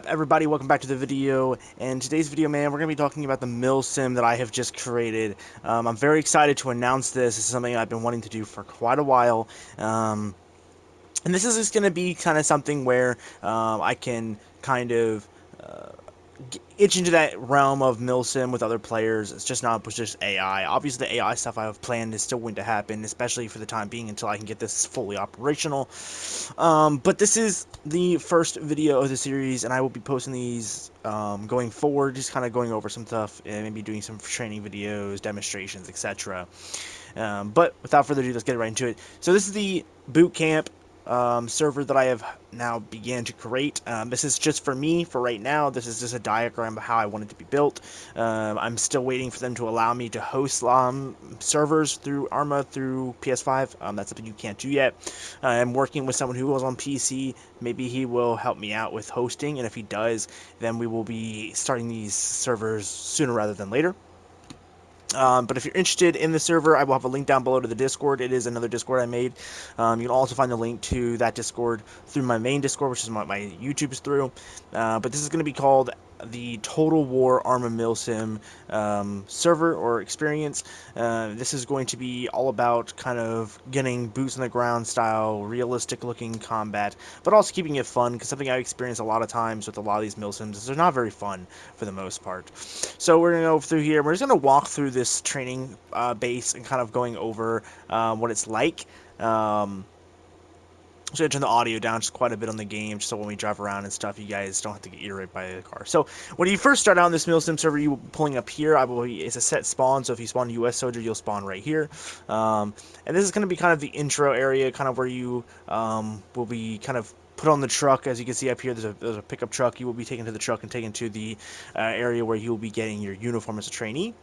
Everybody, welcome back to the video. And today's video, man, we're going to be talking about the Milsim that I have just created. I'm very excited to announce this. This is something I've been wanting to do for quite a while. Um, and this is just going to be kind of something where I can kind of uh, itch into that realm of Milsim with other players. It's just not just AI. Obviously, the AI stuff I have planned is still going to happen, especially for the time being until I can get this fully operational. But this is the first video of the series, and I will be posting these going forward, just kind of going over some stuff and maybe doing some training videos, demonstrations, etc. But without further ado, let's get right into it. So this is the boot camp server that I have now began to create. This is just for me for right now. This is just a diagram of how I want it to be built. I'm still waiting for them to allow me to host servers through Arma through PS5. That's something you can't do yet. I'm working with someone who was on PC. Maybe he will help me out with hosting, and if he does, then we will be starting these servers sooner rather than later. But if you're interested in the server, I will have a link down below to the Discord. It is another Discord I made. You can also find the link to that Discord through my main Discord, which is my YouTube is through. But this is going to be called the Total War Arma Milsim server or experience. This is going to be all about kind of getting boots on the ground style, realistic looking combat, but also keeping it fun, because something I've experienced a lot of times with a lot of these Milsims is they're not very fun for the most part. So we're going to go through here. We're just going to walk through this training base and kind of going over what it's like. So I turn the audio down just quite a bit on the game, just so when we drive around and stuff, you guys don't have to get irritated by the car. So when you first start out on this Milsim server, you pulling up here. It's a set spawn, so if you spawn a U.S. soldier, you'll spawn right here. And this is going to be kind of the intro area, kind of where you will be kind of put on the truck. As you can see up here, there's a pickup truck. You will be taken to the truck and taken to the area where you will be getting your uniform as a trainee.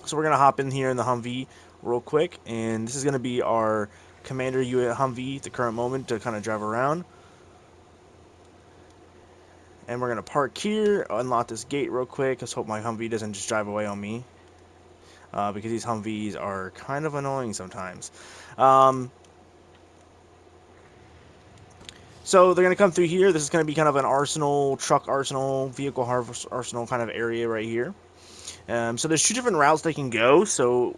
So we're going to hop in here in the Humvee real quick, and this is going to be our Commander Humvee at the current moment to kind of drive around. And we're going to park here, unlock this gate real quick. Let's hope my Humvee doesn't just drive away on me, because these Humvees are kind of annoying sometimes. Um, so they're going to come through here. This is going to be kind of an arsenal, truck arsenal, vehicle harvest arsenal kind of area right here. So there's two different routes they can go. So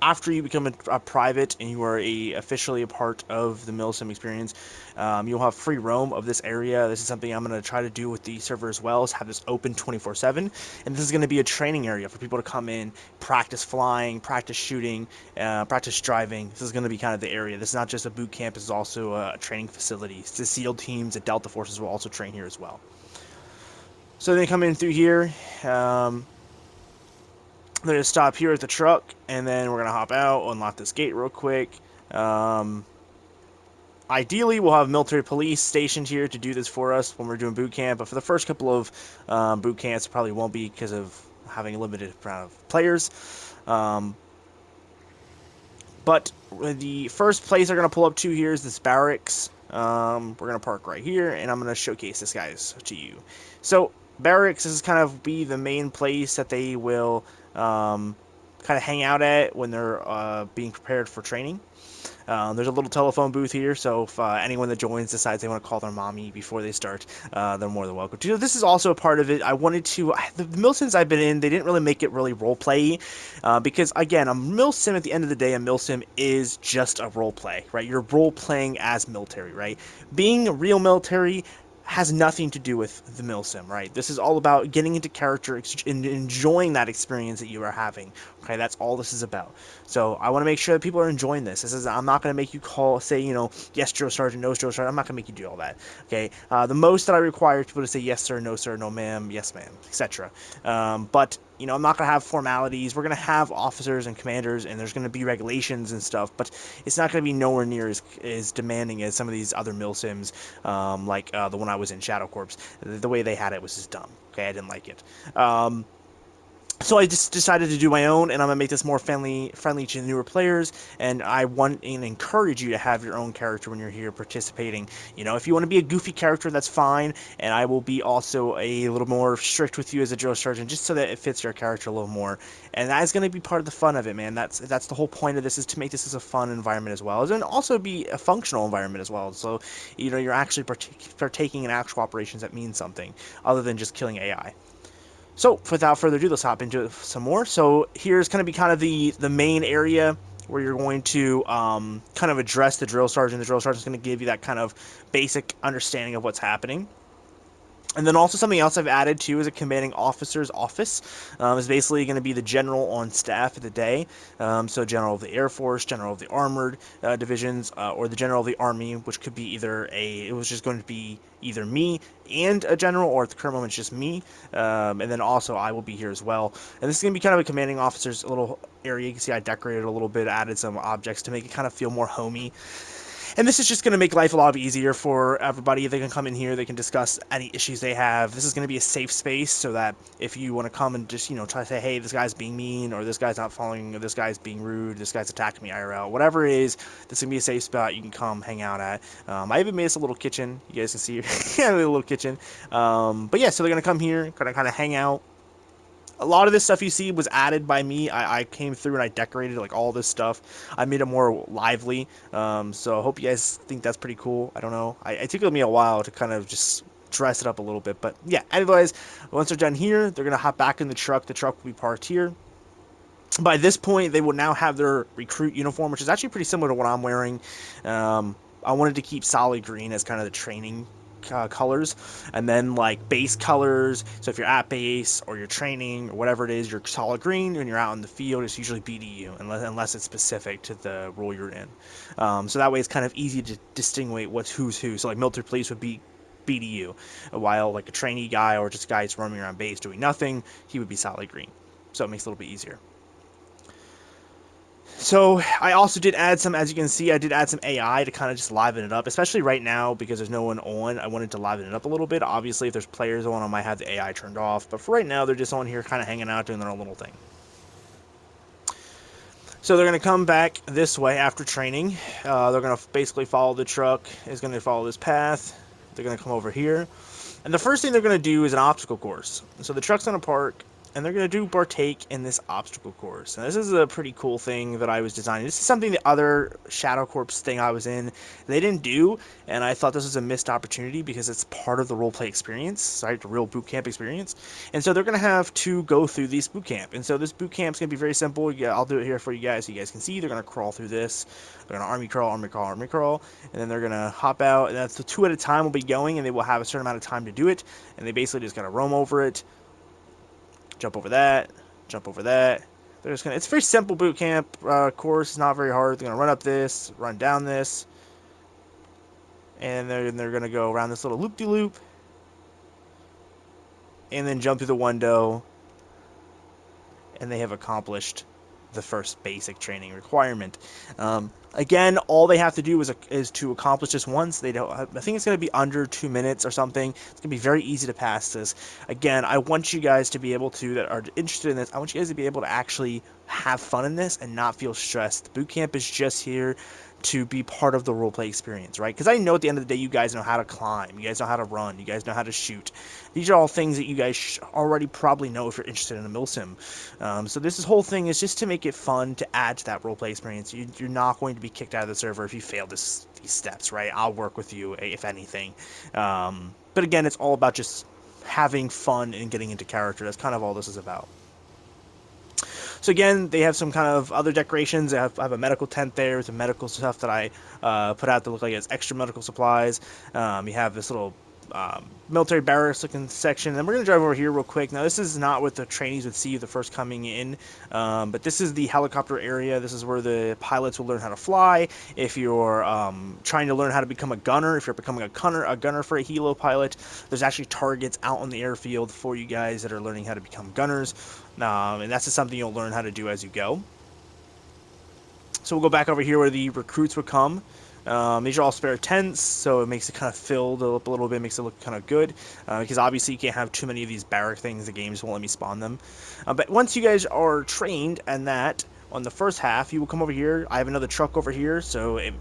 after you become a private and you are officially a part of the Milsim experience, you'll have free roam of this area. This is something I'm going to try to do with the server as well, is have this open 24/7. And this is going to be a training area for people to come in, practice flying, practice shooting, practice driving. This is going to be kind of the area. This is not just a boot camp. This is also a training facility. The SEAL teams, the Delta forces will also train here as well. So they come in through here. They're going to stop here at the truck, and then we're going to hop out, unlock this gate real quick. Um, Ideally, we'll have military police stationed here to do this for us when we're doing boot camp, but for the first couple of boot camps, it probably won't be because of having a limited amount of players. Um, but the first place they're going to pull up to here is this barracks. We're going to park right here, and I'm going to showcase this guys to you. So barracks is kind of be the main place that they will kind of hang out at when they're being prepared for training. There's a little telephone booth here, so if anyone that joins decides they want to call their mommy before they start, they're more than welcome to. This is also a part of it. I wanted to. The Milsims I've been in, they didn't really make it really role play, because again, a Milsim at the end of the day, a Milsim is just a role play, right? You're role playing as military, right? Being a real military has nothing to do with the Milsim, right? This is all about getting into character and enjoying that experience that you are having. Okay, that's all this is about. So I want to make sure that people are enjoying this. I'm not going to make you say, yes, Joe Sergeant, no, Joe Sergeant. I'm not going to make you do all that. Okay, the most that I require is people to say yes, sir, no, ma'am, yes, ma'am, etc. But I'm not going to have formalities. We're going to have officers and commanders, and there's going to be regulations and stuff, but it's not going to be nowhere near as demanding as some of these other Milsims, like the one I was in, Shadow Corps. The way they had it was just dumb. Okay, I didn't like it. So I just decided to do my own, and I'm gonna make this more friendly to newer players. And I want and encourage you to have your own character when you're here participating. You know, if you want to be a goofy character, that's fine, and I will be also a little more strict with you as a drill sergeant, just so that it fits your character a little more. And that is gonna be part of the fun of it, man. That's the whole point of this, is to make this as a fun environment as well, and also be a functional environment as well. So, you know, you're actually partaking in actual operations that mean something other than just killing AI. So, without further ado, let's hop into some more. So, here's going to be kind of the main area where you're going to kind of address the drill sergeant. The drill sergeant's going to give you that kind of basic understanding of what's happening. And then also something else I've added too is a commanding officer's office. Is basically going to be the general on staff of the day. So general of the Air Force, general of the armored divisions, or the general of the Army, which could be it was just going to be either me and a general, or at the current moment it's just me. And then also I will be here as well. And this is going to be kind of a commanding officer's little area. You can see I decorated a little bit, added some objects to make it kind of feel more homey. And this is just going to make life a lot easier for everybody. They can come in here, they can discuss any issues they have. This is going to be a safe space, so that if you want to come and just, you know, try to say, hey, this guy's being mean, or this guy's not following, or this guy's being rude, this guy's attacking me IRL, whatever it is, this is going to be a safe spot you can come hang out at. I even made us a little kitchen. You guys can see here, a little kitchen. But yeah, so they're going to come here, kind of hang out. A lot of this stuff you see was added by me. I came through and I decorated like all this stuff. I made it more lively. So I hope you guys think that's pretty cool. I don't know. It took me a while to kind of just dress it up a little bit. But yeah, anyways, once they're done here, they're going to hop back in the truck. The truck will be parked here. By this point, they will now have their recruit uniform, which is actually pretty similar to what I'm wearing. I wanted to keep solid green as kind of the training colors, and then like base colors. So if you're at base or you're training or whatever it is, you're solid green. When you're out in the field, it's usually BDU, unless it's specific to the role you're in. So that way it's kind of easy to distinguish what's who's who. So like military police would be BDU, while like a trainee guy or just a guy that's roaming around base doing nothing, he would be solid green. So it makes it a little bit easier. So I also did add some, as you can see, I did add some AI to kind of just liven it up, especially right now because there's no one on. I wanted to liven it up a little bit. Obviously, if there's players on, I might have the AI turned off, but for right now, they're just on here kind of hanging out, doing their own little thing. So they're going to come back this way after training. They're going to basically follow the truck, is going to follow this path. They're going to come over here. And the first thing they're going to do is an obstacle course. So the truck's going to park, and they're going to partake in this obstacle course. And this is a pretty cool thing that I was designing. This is something the other Shadow Corps thing I was in, they didn't do, and I thought this was a missed opportunity because it's part of the roleplay experience, right? The real boot camp experience. And so they're going to have to go through this boot camp. And so this boot camp's going to be very simple. Yeah, I'll do it here for you guys so you guys can see. They're going to crawl through this. They're going to army crawl, army crawl, army crawl, and then they're going to hop out. And that's the 2 at a time will be going, and they will have a certain amount of time to do it. And they basically just got to roam over it, jump over that, jump over that. They're just gonna. It's a very simple boot camp course. It's not very hard. They're gonna run up this, run down this, and they're gonna go around this little loop-de-loop, and then jump through the window, and they have accomplished the first basic training requirement. Again, all they have to do is to accomplish this once. They don't. I think it's going to be under 2 minutes or something. It's going to be very easy to pass this. Again, I want you guys to be able to, that are interested in this, I want you guys to be able to actually have fun in this and not feel stressed. The boot camp is just here to be part of the roleplay experience, right? Because I know at the end of the day, you guys know how to climb, you guys know how to run, you guys know how to shoot. These are all things that you guys already probably know if you're interested in a Milsim. So this whole thing is just to make it fun, to add to that roleplay experience. You're not going to be kicked out of the server if you fail these steps, right? I'll work with you if anything. But again, it's all about just having fun and getting into character. That's kind of all this is about. So again, they have some kind of other decorations. I have a medical tent there with some medical stuff that I put out to look like it's extra medical supplies. You have this little military barracks looking section. And we're going to drive over here real quick. Now, this is not what the trainees would see the first coming in, but this is the helicopter area. This is where the pilots will learn how to fly. If you're trying to learn how to become a gunner, if you're becoming a gunner for a helo pilot, there's actually targets out on the airfield for you guys that are learning how to become gunners. And that's just something you'll learn how to do as you go. So we'll go back over here where the recruits would come. These are all spare tents, so it makes it kind of filled up a little bit, makes it look kind of good, because obviously you can't have too many of these barrack things. The game just won't let me spawn them. But once you guys are trained and that, on the first half, you will come over here. I have another truck over here, so if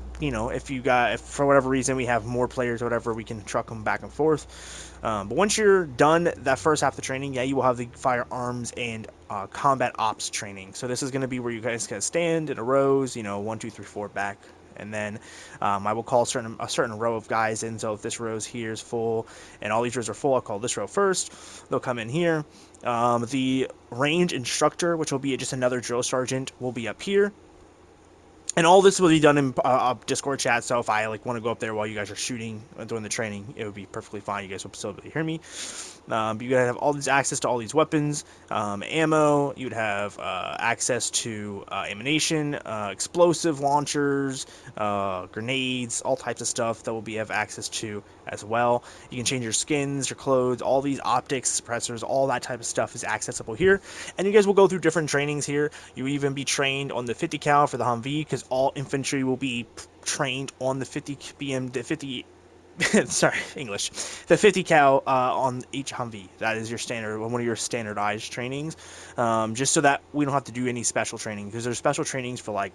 for whatever reason we have more players or whatever, we can truck them back and forth. But once you're done that first half of the training, yeah, you will have the firearms and combat ops training. So this is going to be where you guys can stand in a rows, 1, 2, 3, 4 back, and then I will call a certain row of guys in. So if this row here is full and all these rows are full, I'll call this row first. They'll come in here. The range instructor, which will be just another drill sergeant, will be up here. And all this will be done in Discord chat, so if I want to go up there while you guys are shooting during the training, it would be perfectly fine. You guys will still be able to hear me. But you gotta have all these access to all these weapons, ammo. You'd have access to ammunition, explosive launchers, grenades, all types of stuff that will have access to as well. You can change your skins, your clothes, all these optics, suppressors, all that type of stuff is accessible here. And you guys will go through different trainings here. You will even be trained on the 50 cal for the Humvee, because all infantry will be trained on the 50 BM, the 50 sorry, English. The 50 cal on each Humvee. That is your standard, one of your standardized trainings, just so that we don't have to do any special training. Because there's special trainings for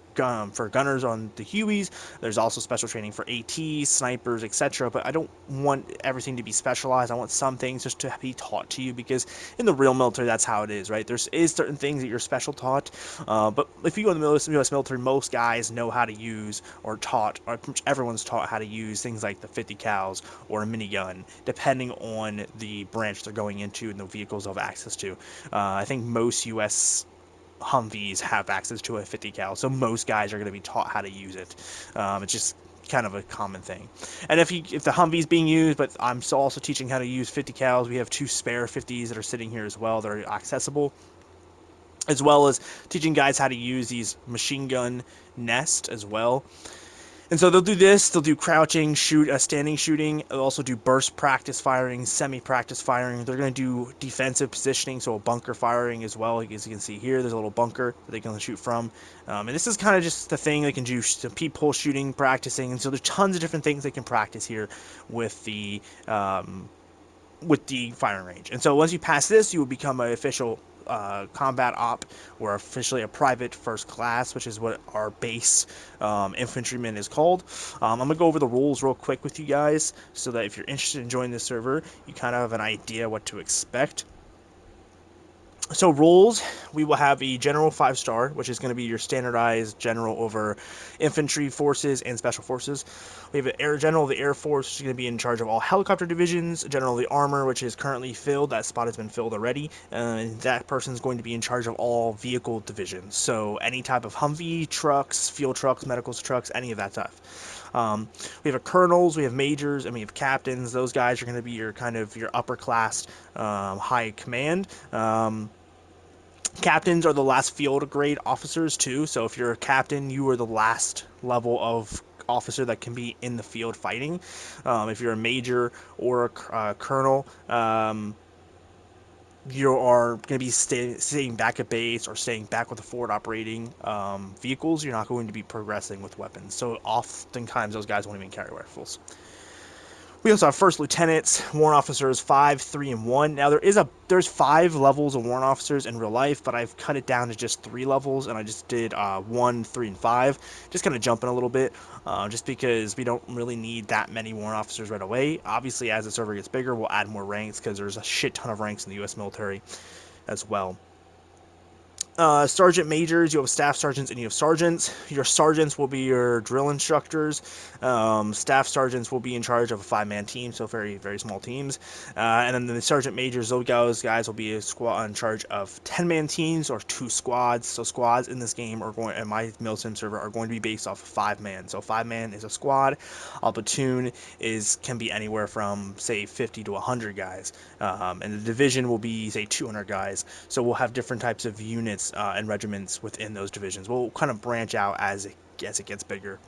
for gunners on the Hueys. There's also special training for ATs, snipers, etc. But I don't want everything to be specialized. I want some things just to be taught to you, because in the real military, that's how it is, right? There is certain things that you're special taught, but if you go in the U.S. military, most guys know how to use or everyone's taught how to use things like the 50 cal or a minigun, depending on the branch they're going into and the vehicles they'll have access to. I think most U.S. Humvees have access to a 50 cal, so most guys are going to be taught how to use it. It's just kind of a common thing. And if the Humvee's being used, but I'm still also teaching how to use 50 cals, we have 2 spare 50s that are sitting here as well that are accessible, as well as teaching guys how to use these machine gun nest as well. And so they'll do this, they'll do crouching, standing shooting, they'll also do burst practice firing, semi-practice firing, they're going to do defensive positioning, so bunker firing as well. As you can see here, there's a little bunker that they can shoot from. And this is kind of just the thing they can do, some peephole shooting, practicing, and so there's tons of different things they can practice here with the firing range. And so once you pass this, you will become an official combat op, or officially a private first class, which is what our base infantryman is called. I'm gonna go over the rules real quick with you guys, so that if you're interested in joining the server, you kind of have an idea what to expect. So rules, we will have a general 5-star, which is going to be your standardized general over infantry forces and special forces. We have an air general of the Air Force, which is going to be in charge of all helicopter divisions. General of the Armor, which is currently filled. That spot has been filled already. That person is going to be in charge of all vehicle divisions. So any type of Humvee trucks, fuel trucks, medical trucks, any of that stuff. We have colonels, we have majors, and we have captains. Those guys are going to be your upper class high command. Captains are the last field grade officers too, so if you're a captain, you are the last level of officer that can be in the field fighting. If you're a major or a colonel, you are going to be staying back at base or staying back with the forward operating vehicles. You're not going to be progressing with weapons, so oftentimes those guys won't even carry rifles. We also have first lieutenants, warrant officers 5, 3, and 1. Now there's 5 levels of warrant officers in real life, but I've cut it down to just 3 levels, and I just did 1, 3, and 5. Just kind of jumping a little bit, just because we don't really need that many warrant officers right away. Obviously, as the server gets bigger, we'll add more ranks, because there's a shit ton of ranks in the U.S. military as well. Sergeant majors, you have staff sergeants, and you have sergeants. Your sergeants will be your drill instructors. Staff sergeants will be in charge of a 5-man team, so very, very small teams. And then the sergeant majors, those guys will be a squad in charge of 10-man teams or 2 squads. So squads in this game in my Milsim server are going to be based off of 5-man. So 5-man is a squad. A platoon can be anywhere from, say, 50 to 100 guys. And the division will be, say, 200 guys. So we'll have different types of units and regiments within those divisions. We'll kind of branch out as it gets bigger.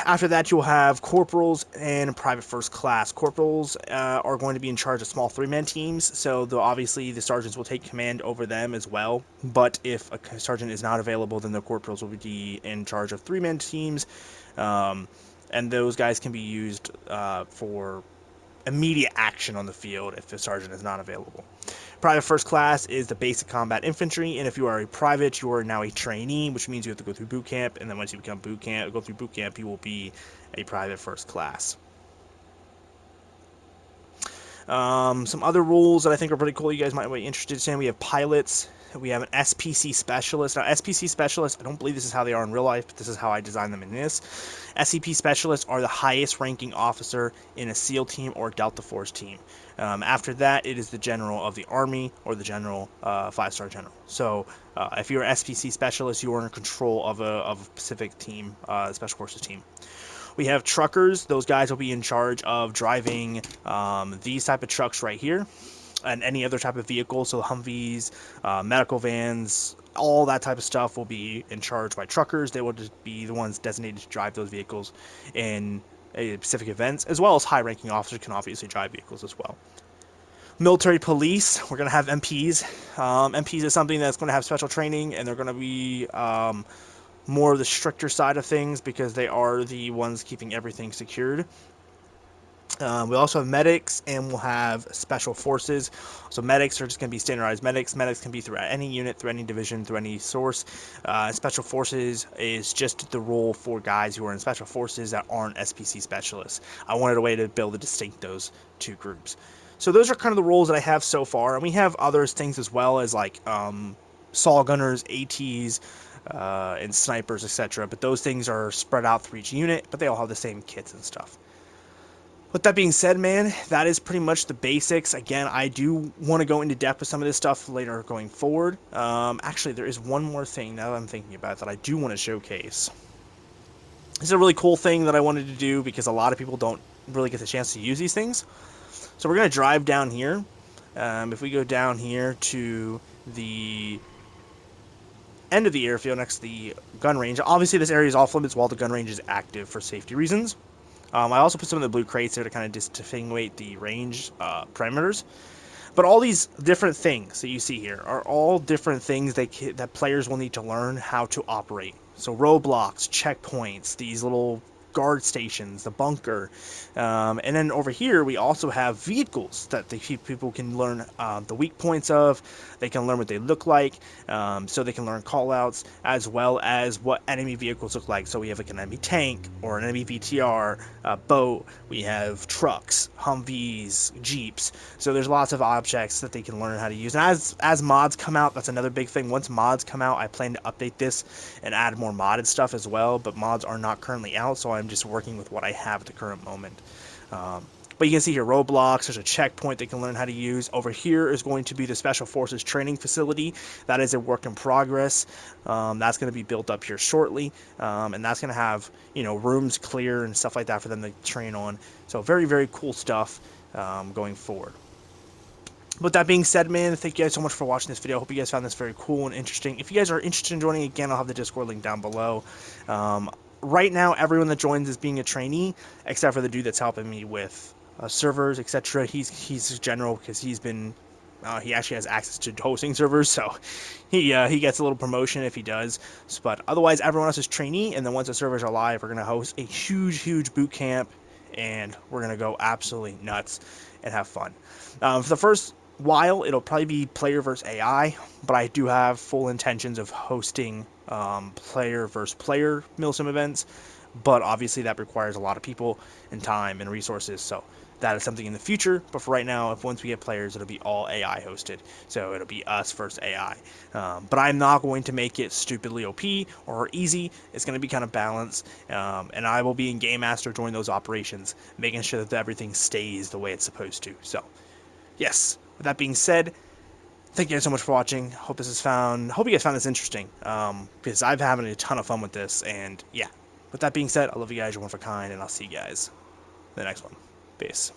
After that, you'll have corporals and private first class. Corporals are going to be in charge of small 3-man teams, so obviously the sergeants will take command over them as well. But if a sergeant is not available, then the corporals will be in charge of 3-man teams. And those guys can be used for immediate action on the field if the sergeant is not available. Private first class is the basic combat infantry, and if you are a private, you are now a trainee, which means you have to go through boot camp, and then once you go through boot camp, you will be a private first class. Some other rules that I think are pretty cool you guys might be interested in. We have pilots. We have an SPC specialist. Now, SPC specialists, I don't believe this is how they are in real life, but this is how I designed them in this. SCP specialists are the highest ranking officer in a SEAL team or Delta Force team. After that, it is the general of the Army or the general, 5-star general. So if you're an SPC specialist, you are in control of a Pacific team, Special Forces team. We have truckers. Those guys will be in charge of driving these type of trucks right here and any other type of vehicle. So Humvees, medical vans, all that type of stuff will be in charge by truckers. They will just be the ones designated to drive those vehicles in specific events, as well as high-ranking officers can obviously drive vehicles as well. Military police, we're going to have MPs. MPs is something that's going to have special training, and they're going to be more of the stricter side of things because they are the ones keeping everything secured. We also have medics, and we'll have special forces. So medics are just going to be standardized medics. Medics can be through any unit, through any division, through any source. Special forces is just the role for guys who are in special forces that aren't SPC specialists. I wanted a way to be able to distinct those two groups. So those are kind of the roles that I have so far, and we have other things as well as like saw gunners, ATs, and snipers, etc. But those things are spread out through each unit, but they all have the same kits and stuff. With that being said, man, that is pretty much the basics. Again, I do want to go into depth with some of this stuff later going forward. Actually, there is one more thing now that I'm thinking about it that I do want to showcase. This is a really cool thing that I wanted to do because a lot of people don't really get the chance to use these things. So we're going to drive down here. If we go down here to the end of the airfield next to the gun range, obviously this area is off limits while the gun range is active for safety reasons. I also put some of the blue crates there to kind of distinguish the range parameters. But all these different things that you see here are all different things that players will need to learn how to operate. So roadblocks, checkpoints, these little guard stations, the bunker, and then over here we also have vehicles that the people can learn the weak points of. They can learn what they look like, so they can learn callouts as well as what enemy vehicles look like. So we have like an enemy tank or an enemy VTR, boat. We have trucks, Humvees, Jeeps. So there's lots of objects that they can learn how to use. And as mods come out, that's another big thing. Once mods come out, I plan to update this and add more modded stuff as well. But mods are not currently out, so I'm just working with what I have at the current moment. But you can see here roadblocks, there's a checkpoint they can learn how to use. Over here is going to be the Special Forces training facility. That is a work in progress. That's going to be built up here shortly. And that's going to have, rooms clear and stuff like that for them to train on. So very, very cool stuff going forward. With that being said, man, thank you guys so much for watching this video. I hope you guys found this very cool and interesting. If you guys are interested in joining, again, I'll have the Discord link down below. Right now, everyone that joins is being a trainee, except for the dude that's helping me with servers, etc. He's a general because he's been he actually has access to hosting servers, so he gets a little promotion if he does. But otherwise, everyone else is trainee, and then once the servers are live, we're gonna host a huge boot camp, and we're gonna go absolutely nuts and have fun. For the first while, it'll probably be player versus AI, but I do have full intentions of hosting player versus player Milsim events, but obviously that requires a lot of people and time and resources, so that is something in the future. But for right now, once we get players, it'll be all AI hosted, so it'll be us versus AI. But I'm not going to make it stupidly OP or easy. It's going to be kind of balanced, and I will be in Game Master during those operations, making sure that everything stays the way it's supposed to. So yes, with that being said, thank you guys so much for watching. Hope you guys found this interesting, because I've having a ton of fun with this. And yeah, with that being said, I love you guys, you're one of a kind, and I'll see you guys in the next one. Peace.